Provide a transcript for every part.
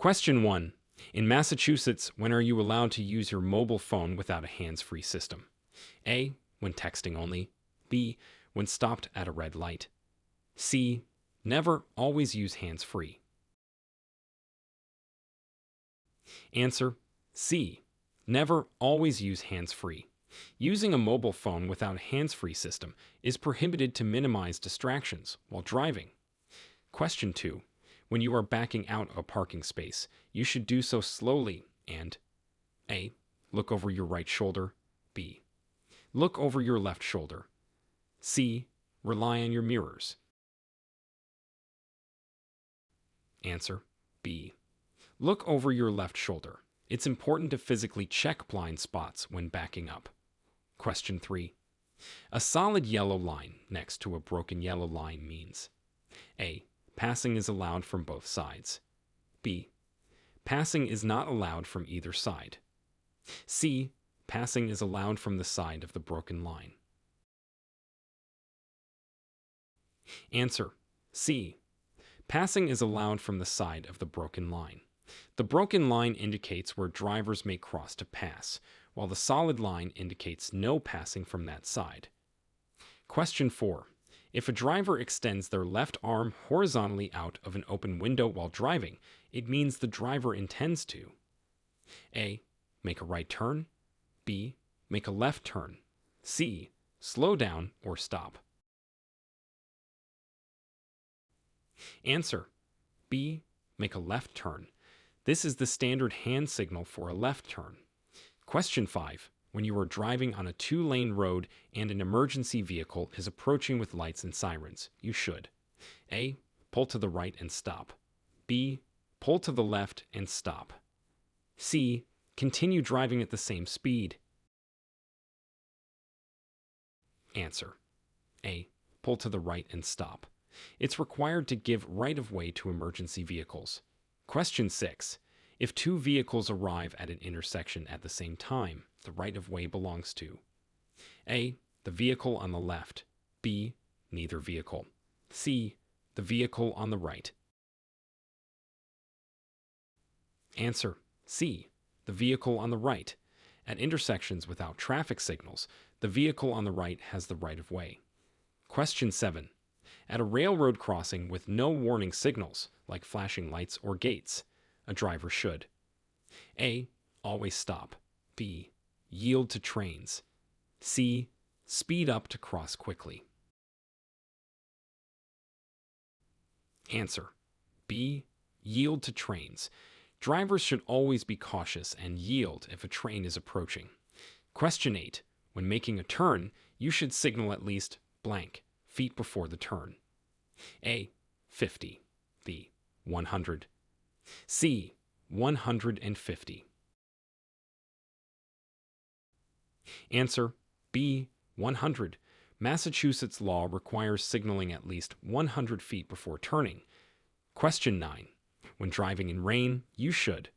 Question 1. In Massachusetts, when are you allowed to use your mobile phone without a hands-free system? A. When texting only. B. When stopped at a red light. C. Never, always use hands-free. Answer: C. Never, always use hands-free. Using a mobile phone without a hands-free system is prohibited to minimize distractions while driving. Question 2. When you are backing out of a parking space, you should do so slowly and A. Look over your right shoulder. B. Look over your left shoulder. C. Rely on your mirrors. Answer: B. Look over your left shoulder. It's important to physically check blind spots when backing up. Question 3. A solid yellow line next to a broken yellow line means A. Passing is allowed from both sides. B. Passing is not allowed from either side. C. Passing is allowed from the side of the broken line. Answer: C. Passing is allowed from the side of the broken line. The broken line indicates where drivers may cross to pass, while the solid line indicates no passing from that side. Question 4. If a driver extends their left arm horizontally out of an open window while driving, it means the driver intends to A. Make a right turn. B. Make a left turn. C. Slow down or stop. Answer: B. Make a left turn. This is the standard hand signal for a left turn. Question 5. When you are driving on a 2-lane road and an emergency vehicle is approaching with lights and sirens, you should A. Pull to the right and stop. B. Pull to the left and stop. C. Continue driving at the same speed. Answer: A. Pull to the right and stop. It's required to give right-of-way to emergency vehicles. Question 6. If 2 vehicles arrive at an intersection at the same time, the right-of-way belongs to A. The vehicle on the left. B. Neither vehicle. C. The vehicle on the right. Answer: C. The vehicle on the right. At intersections without traffic signals, the vehicle on the right has the right-of-way. Question 7. At a railroad crossing with no warning signals, like flashing lights or gates, a driver should A. Always stop. B. Yield to trains. C. Speed up to cross quickly. Answer: B. Yield to trains. Drivers should always be cautious and yield if a train is approaching. Question 8. When making a turn, you should signal at least blank feet before the turn. A. 50. B. 100. C. 150. Answer: B. 100. Massachusetts law requires signaling at least 100 feet before turning. Question 9. When driving in rain, you should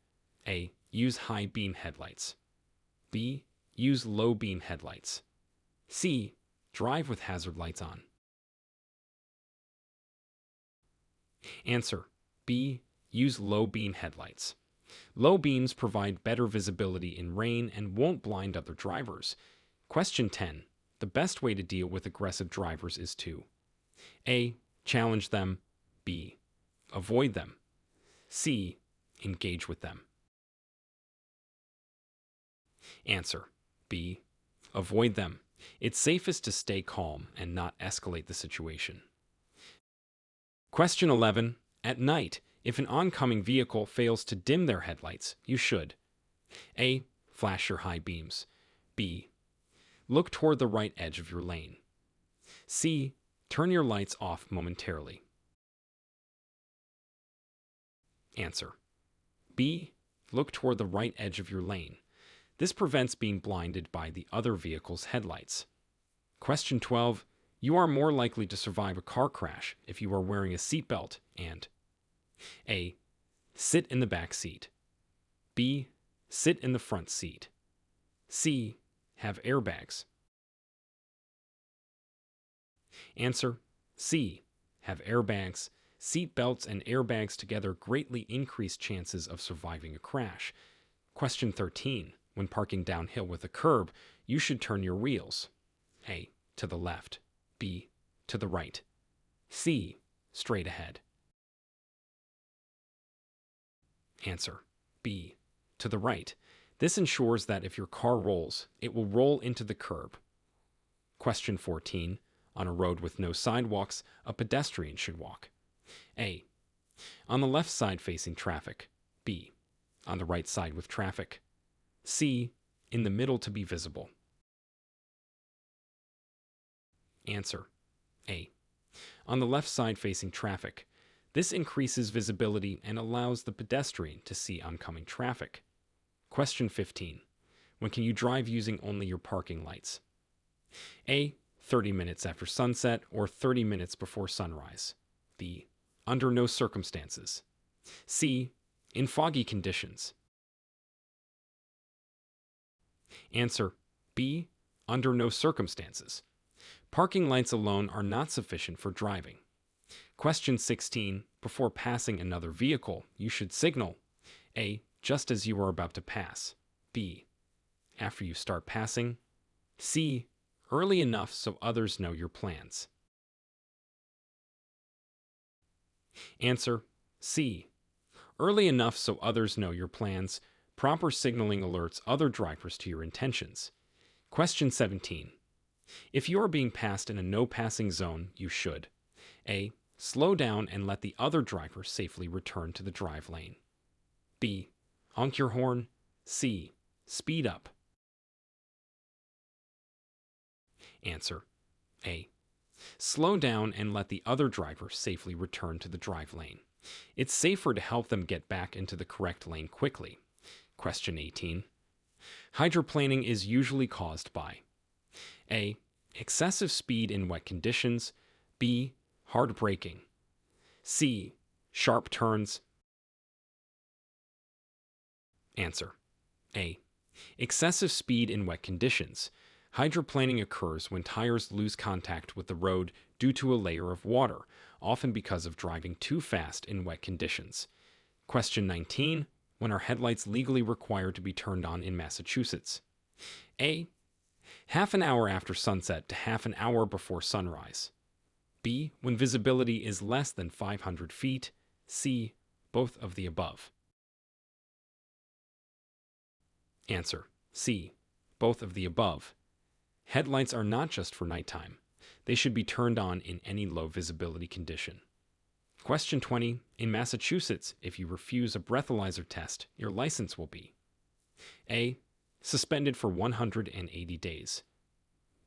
A. Use high beam headlights. B. Use low beam headlights. C. Drive with hazard lights on. Answer: B. Use low beam headlights. Low beams provide better visibility in rain and won't blind other drivers. Question 10. The best way to deal with aggressive drivers is to A. Challenge them. B. Avoid them. C. Engage with them. Answer: B. Avoid them. It's safest to stay calm and not escalate the situation. Question 11. At night, if an oncoming vehicle fails to dim their headlights, you should A. Flash your high beams. B. Look toward the right edge of your lane. C. Turn your lights off momentarily. Answer: B. Look toward the right edge of your lane. This prevents being blinded by the other vehicle's headlights. Question 12. You are more likely to survive a car crash if you are wearing a seatbelt and A. Sit in the back seat. B. Sit in the front seat. C. Have airbags. Answer: C. Have airbags. Seat belts and airbags together greatly increase chances of surviving a crash. Question 13. When parking downhill with a curb, you should turn your wheels. A. To the left. B. To the right. C. Straight ahead. Answer. B. To the right. This ensures that if your car rolls, it will roll into the curb. Question 14. On a road with no sidewalks, a pedestrian should walk. A. On the left side facing traffic. B. On the right side with traffic. C. In the middle to be visible. Answer. A. On the left side facing traffic. This increases visibility and allows the pedestrian to see oncoming traffic. Question 15. When can you drive using only your parking lights? A. 30 minutes after sunset or 30 minutes before sunrise. B. Under no circumstances. C. In foggy conditions. Answer. B. Under no circumstances. Parking lights alone are not sufficient for driving. Question 16. Before passing another vehicle, you should signal. A. Just as you are about to pass. B. After you start passing. C. Early enough so others know your plans. Answer. C. Early enough so others know your plans. Proper signaling alerts other drivers to your intentions. Question 17. If you are being passed in a no-passing zone, you should A. Slow down and let the other driver safely return to the drive lane. B. Honk your horn. C. Speed up. Answer. A. Slow down and let the other driver safely return to the drive lane. It's safer to help them get back into the correct lane quickly. Question 18. Hydroplaning is usually caused by A. Excessive speed in wet conditions. B. Hard braking. C. Sharp turns. Answer. A. Excessive speed in wet conditions. Hydroplaning occurs when tires lose contact with the road due to a layer of water, often because of driving too fast in wet conditions. Question 19. When are headlights legally required to be turned on in Massachusetts? A. Half an hour after sunset to half an hour before sunrise. B. When visibility is less than 500 feet. C. Both of the above. Answer. C. Both of the above. Headlights are not just for nighttime. They should be turned on in any low visibility condition. Question 20. In Massachusetts, if you refuse a breathalyzer test, your license will be A. Suspended for 180 days.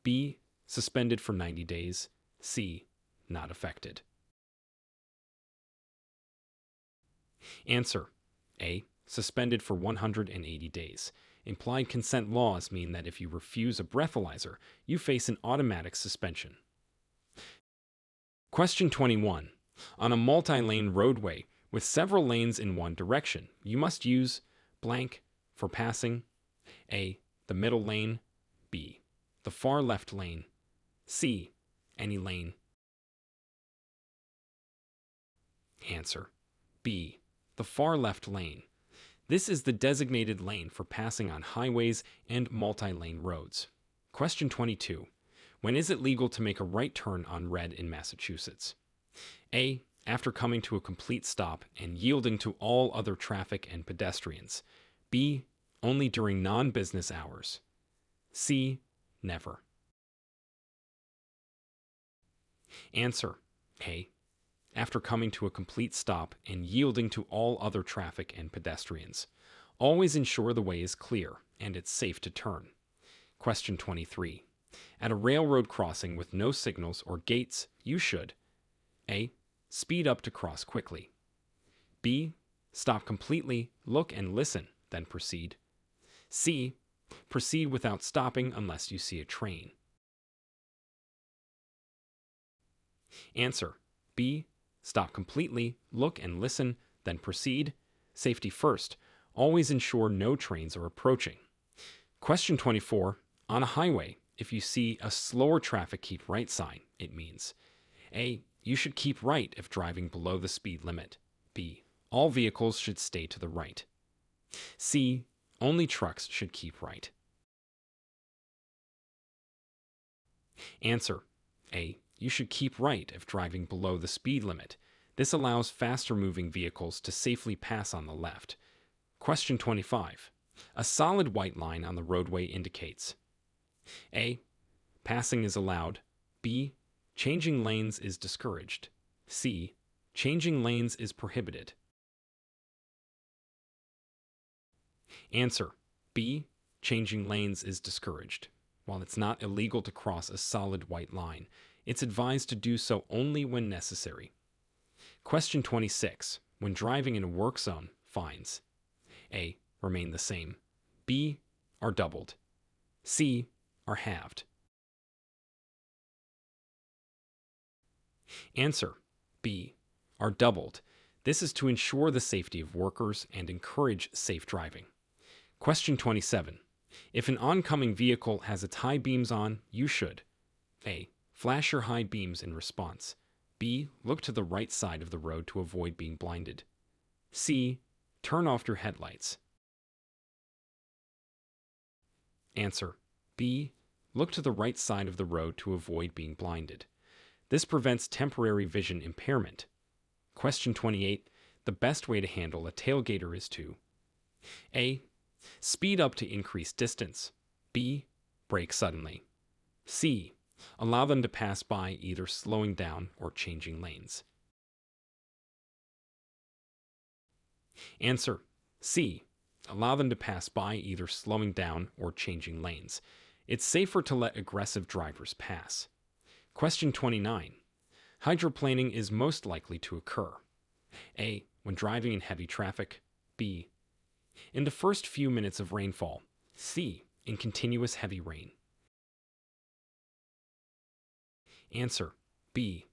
B. Suspended for 90 days. C. Not affected. Answer. A. Suspended for 180 days. Implied consent laws mean that if you refuse a breathalyzer, you face an automatic suspension. Question 21. On a multi-lane roadway with several lanes in one direction, you must use blank for passing. A. The middle lane. B. The far left lane. C. Any lane. Answer. B. The far left lane. This is the designated lane for passing on highways and multi-lane roads. Question 22. When is it legal to make a right turn on red in Massachusetts? A. After coming to a complete stop and yielding to all other traffic and pedestrians. B. Only during non-business hours. C. Never. Answer. A. After coming to a complete stop and yielding to all other traffic and pedestrians. Always ensure the way is clear and it's safe to turn. Question 23. At a railroad crossing with no signals or gates, you should A. Speed up to cross quickly. B. Stop completely, look and listen, then proceed. C. Proceed without stopping unless you see a train. Answer. B. Stop completely, look and listen, then proceed. Safety first. Always ensure no trains are approaching. Question 24. On a highway, if you see a slower traffic keep right sign, it means A. You should keep right if driving below the speed limit. B. All vehicles should stay to the right. C. Only trucks should keep right. Answer. A. You should keep right if driving below the speed limit. This allows faster moving vehicles to safely pass on the left. Question 25. A solid white line on the roadway indicates A. Passing is allowed. B. Changing lanes is discouraged. C. Changing lanes is prohibited. Answer. B. Changing lanes is discouraged. While it's not illegal to cross a solid white line, it's advised to do so only when necessary. Question 26. When driving in a work zone, fines A. Remain the same. B. Are doubled. C. Are halved. Answer. B. Are doubled. This is to ensure the safety of workers and encourage safe driving. Question 27. If an oncoming vehicle has its high beams on, you should A. Flash your high beams in response. B. Look to the right side of the road to avoid being blinded. C. Turn off your headlights. Answer. B. Look to the right side of the road to avoid being blinded. This prevents temporary vision impairment. Question 28. The best way to handle a tailgater is to A. Speed up to increase distance. B. Brake suddenly. C. Allow them to pass by either slowing down or changing lanes. Answer. C. Allow them to pass by either slowing down or changing lanes. It's safer to let aggressive drivers pass. Question 29. Hydroplaning is most likely to occur. A. When driving in heavy traffic. B. In the first few minutes of rainfall. C. In continuous heavy rain. Answer. B.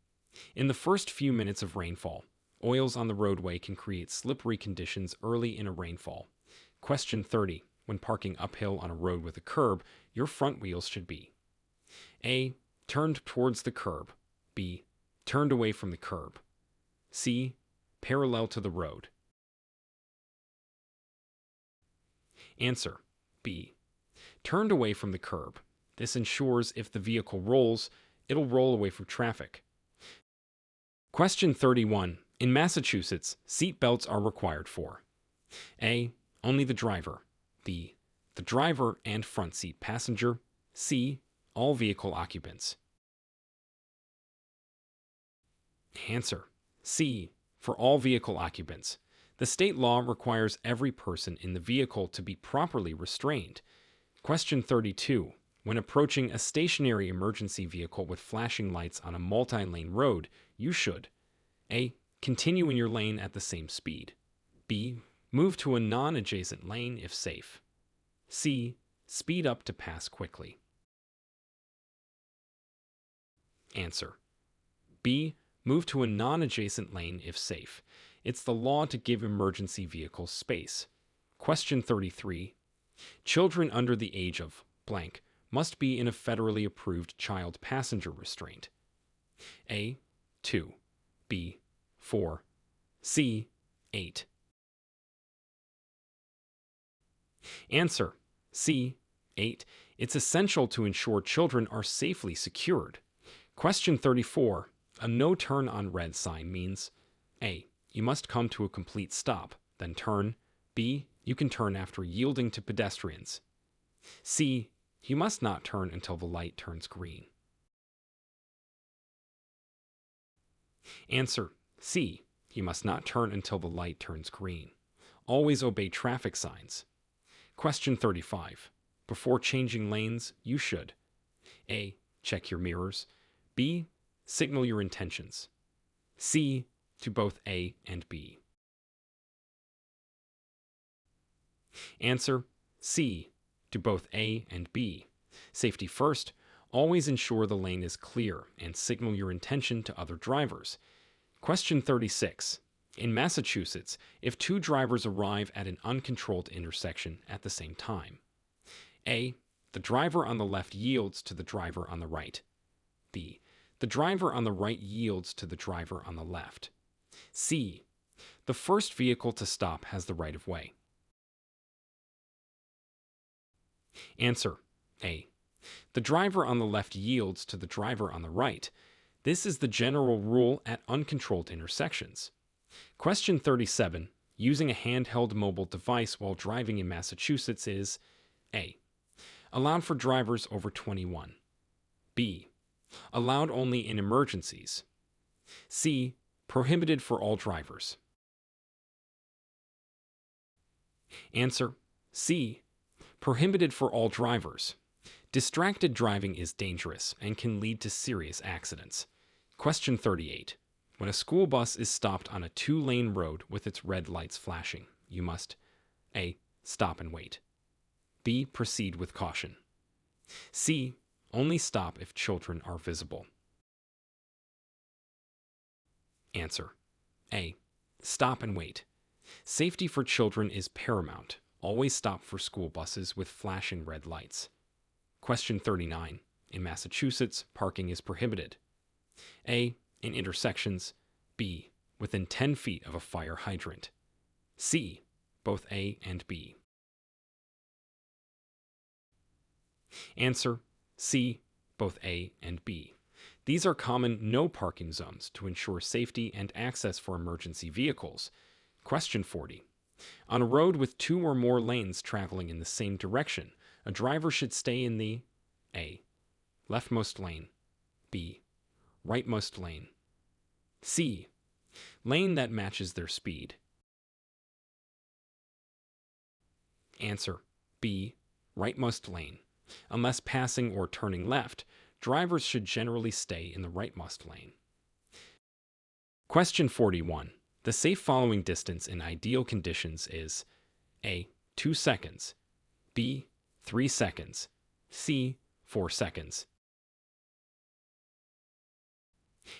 In the first few minutes of rainfall. Oils on the roadway can create slippery conditions early in a rainfall. Question 30. When parking uphill on a road with a curb, your front wheels should be A. Turned towards the curb. B. Turned away from the curb. C. Parallel to the road. Answer. B. Turned away from the curb. This ensures if the vehicle rolls, it'll roll away from traffic. Question 31. In Massachusetts, seat belts are required for A. Only the driver. B. The driver and front seat passenger. C. All vehicle occupants. Answer. C. For all vehicle occupants. The state law requires every person in the vehicle to be properly restrained. Question 32. When approaching a stationary emergency vehicle with flashing lights on a multi-lane road, you should A. Continue in your lane at the same speed. B. Move to a non-adjacent lane if safe. C. Speed up to pass quickly. Answer. B. Move to a non-adjacent lane if safe. It's the law to give emergency vehicles space. Question 33. Children under the age of blank must be in a federally approved child passenger restraint. A. 2. B. 4. C. 8. Answer. C. 8. It's essential to ensure children are safely secured. Question 34. A no turn on red sign means A. You must come to a complete stop, then turn. B. You can turn after yielding to pedestrians. C. You must not turn until the light turns green. Answer. C. You must not turn until the light turns green. Always obey traffic signs. Question 35. Before changing lanes, you should A. Check your mirrors. B. Signal your intentions. C. To both A and B. Answer. C. To both A and B. Safety first. Always ensure the lane is clear and signal your intention to other drivers. Question 36. In Massachusetts, if two drivers arrive at an uncontrolled intersection at the same time, A. The driver on the left yields to the driver on the right. B. The driver on the right yields to the driver on the left. C. The first vehicle to stop has the right of way. Answer: A. The driver on the left yields to the driver on the right. This is the general rule at uncontrolled intersections. Question 37. Using a handheld mobile device while driving in Massachusetts is: A. Allowed for drivers over 21. B. Allowed only in emergencies. C. Prohibited for all drivers. Answer: C. Prohibited for all drivers. Distracted driving is dangerous and can lead to serious accidents. Question 38. When a school bus is stopped on a two-lane road with its red lights flashing, you must: A. Stop and wait. B. Proceed with caution. C. Only stop if children are visible. Answer: A. Stop and wait. Safety for children is paramount. Always stop for school buses with flashing red lights. Question 39. In Massachusetts, parking is prohibited. A. In intersections. B. Within 10 feet of a fire hydrant. C. Both A and B. Answer: C. Both A and B. These are common no parking zones to ensure safety and access for emergency vehicles. Question 40. On a road with two or more lanes traveling in the same direction, a driver should stay in the: A. Leftmost lane. B. Rightmost lane. C. Lane that matches their speed. Answer: B. Rightmost lane. Unless passing or turning left, drivers should generally stay in the rightmost lane. Question 41. The safe following distance in ideal conditions is: A. 2 seconds. B. 3 seconds. C. 4 seconds.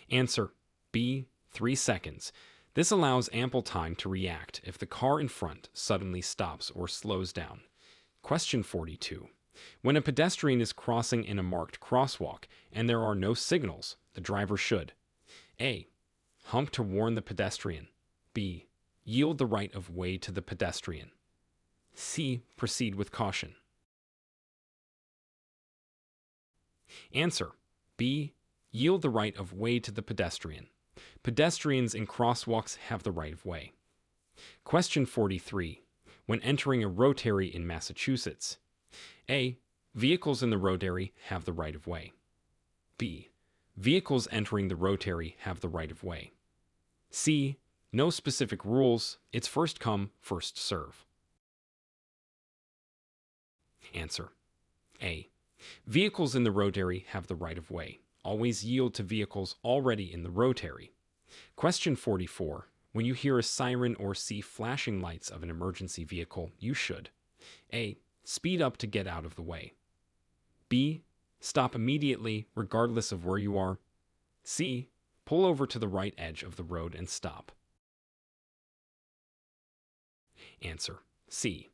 Answer: B. 3 seconds. This allows ample time to react if the car in front suddenly stops or slows down. Question 42. When a pedestrian is crossing in a marked crosswalk and there are no signals, the driver should: A. Hump to warn the pedestrian. B. Yield the right of way to the pedestrian. C. Proceed with caution. Answer: B. Yield the right of way to the pedestrian. Pedestrians in crosswalks have the right of way. Question 43. When entering a rotary in Massachusetts: A. Vehicles in the rotary have the right of way. B. Vehicles entering the rotary have the right of way. C. No specific rules. It's first come, first serve. Answer: A. Vehicles in the rotary have the right of way. Always yield to vehicles already in the rotary. Question 44. When you hear a siren or see flashing lights of an emergency vehicle, you should: A. Speed up to get out of the way. B. Stop immediately, regardless of where you are. C. Pull over to the right edge of the road and stop. Answer: C.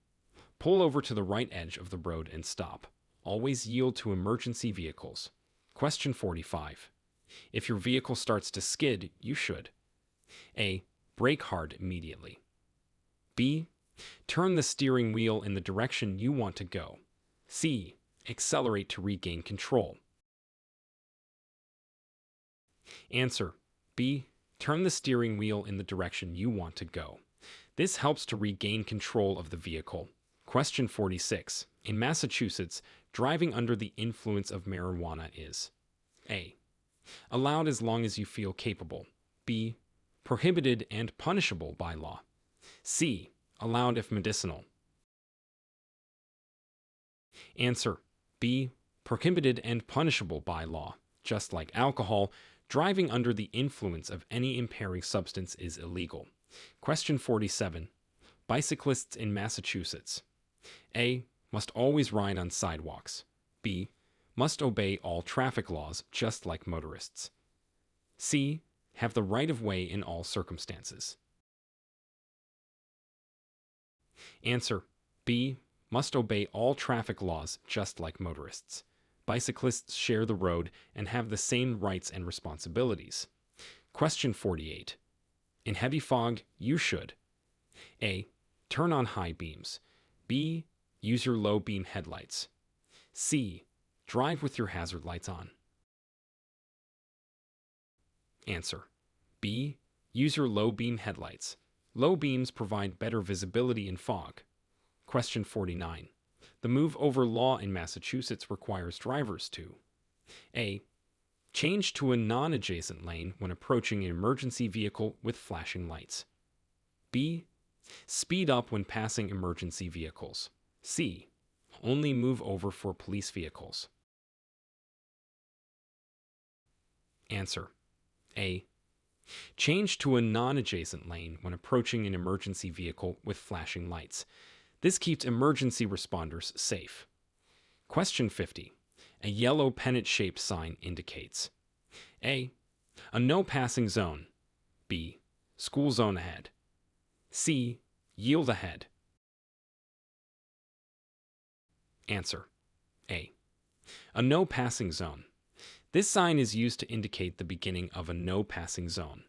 Pull over to the right edge of the road and stop. Always yield to emergency vehicles. Question 45. If your vehicle starts to skid, you should: A. Brake hard immediately. B. Turn the steering wheel in the direction you want to go. C. Accelerate to regain control. Answer: B. Turn the steering wheel in the direction you want to go. This helps to regain control of the vehicle. Question 46. In Massachusetts, driving under the influence of marijuana is: A. Allowed as long as you feel capable. B. Prohibited and punishable by law. C. Allowed if medicinal. Answer: B. Prohibited and punishable by law. Just like alcohol, driving under the influence of any impairing substance is illegal. Question 47. Bicyclists in Massachusetts: A. Must always ride on sidewalks. B. Must obey all traffic laws just like motorists. C. Have the right of way in all circumstances. Answer: B. Must obey all traffic laws just like motorists. Bicyclists share the road and have the same rights and responsibilities. Question 48. In heavy fog, you should A. Turn on high beams. B. Use your low beam headlights. C. Drive with your hazard lights on. Answer. B. Use your low beam headlights. Low beams provide better visibility in fog. Question 49. The move over law in Massachusetts requires drivers to A. Change to a non-adjacent lane when approaching an emergency vehicle with flashing lights. B. Speed up when passing emergency vehicles. C. Only move over for police vehicles. Answer. A. Change to a non-adjacent lane when approaching an emergency vehicle with flashing lights. This keeps emergency responders safe. Question 50. A yellow pennant-shaped sign indicates A. A no passing zone. B. School zone ahead. C. Yield ahead. Answer. A. A no passing zone. This sign is used to indicate the beginning of a no passing zone.